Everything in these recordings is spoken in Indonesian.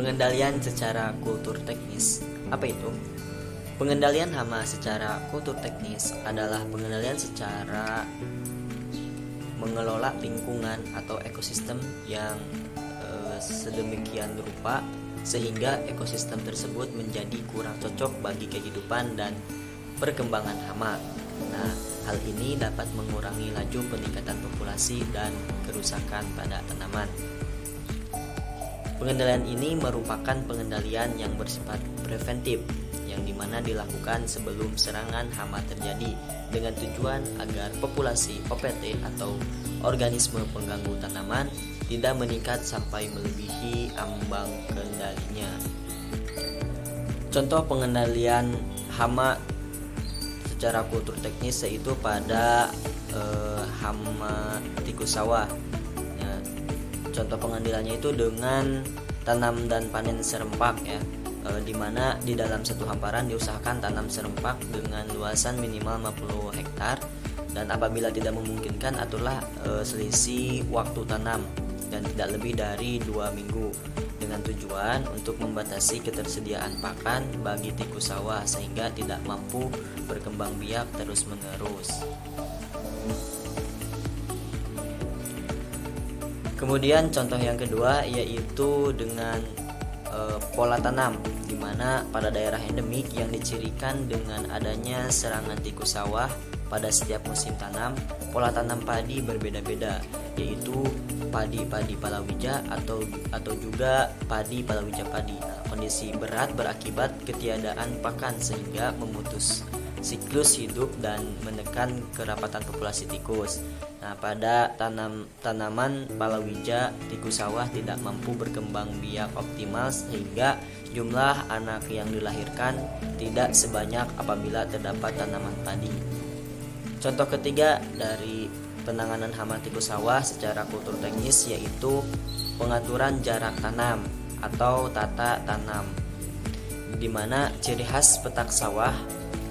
Pengendalian secara kultur teknis. Apa itu? Pengendalian hama secara kultur teknis adalah pengendalian secara mengelola lingkungan atau ekosistem yang sedemikian rupa sehingga ekosistem tersebut menjadi kurang cocok bagi kehidupan dan perkembangan hama. Nah, hal ini dapat mengurangi laju peningkatan populasi dan kerusakan pada tanaman. Pengendalian ini merupakan pengendalian yang bersifat preventif, yang dimana dilakukan sebelum serangan hama terjadi dengan tujuan agar populasi OPT atau organisme pengganggu tanaman tidak meningkat sampai melebihi ambang kendalinya. Contoh pengendalian hama secara kultur teknis yaitu pada hama tikus sawah. Contoh pengendaliannya itu dengan tanam dan panen serempak ya, di mana di dalam satu hamparan diusahakan tanam serempak dengan luasan minimal 50 hektar dan apabila tidak memungkinkan aturlah selisih waktu tanam dan tidak lebih dari 2 minggu dengan tujuan untuk membatasi ketersediaan pakan bagi tikus sawah sehingga tidak mampu berkembang biak terus-menerus. Kemudian contoh yang kedua yaitu dengan pola tanam, di mana pada daerah endemik yang dicirikan dengan adanya serangan tikus sawah pada setiap musim tanam, pola tanam padi berbeda-beda, yaitu padi palawija atau juga padi palawija padi. Kondisi berat berakibat ketiadaan pakan sehingga memutus siklus hidup dan menekan kerapatan populasi tikus. Nah, pada tanaman palawija, tikus sawah tidak mampu berkembang biak optimal sehingga jumlah anak yang dilahirkan tidak sebanyak apabila terdapat tanaman padi. Contoh ketiga dari penanganan hama tikus sawah secara kultur teknis yaitu pengaturan jarak tanam atau tata tanam, di mana ciri khas petak sawah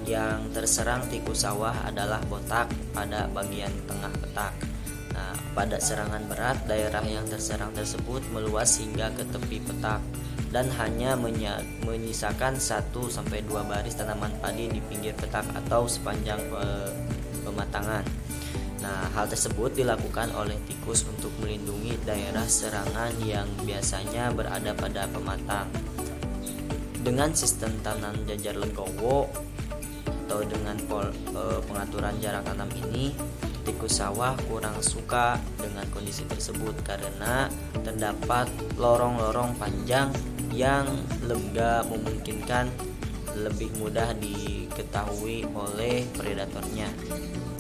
yang terserang tikus sawah adalah botak pada bagian tengah petak. Nah, pada serangan berat, daerah yang terserang tersebut meluas hingga ke tepi petak dan hanya menyisakan 1-2 baris tanaman padi di pinggir petak atau sepanjang pematangan. Nah, hal tersebut dilakukan oleh tikus untuk melindungi daerah serangan yang biasanya berada pada pematang. Dengan sistem tanam jajar legowo atau dengan pengaturan jarak tanam ini, tikus sawah kurang suka dengan kondisi tersebut karena terdapat lorong-lorong panjang yang lega memungkinkan lebih mudah diketahui oleh predatornya.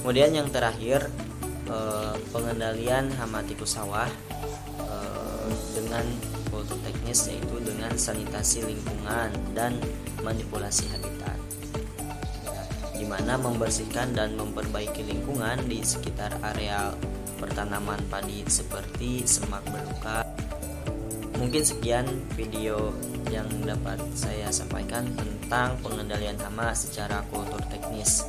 Kemudian yang terakhir, pengendalian hama tikus sawah dengan kultur teknis yaitu dengan sanitasi lingkungan dan manipulasi habitat, di mana membersihkan dan memperbaiki lingkungan di sekitar areal pertanaman padi seperti semak belukar. Mungkin sekian video yang dapat saya sampaikan tentang pengendalian hama secara kultur teknis.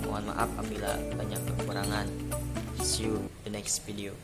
Mohon maaf apabila banyak kekurangan. See you the next video.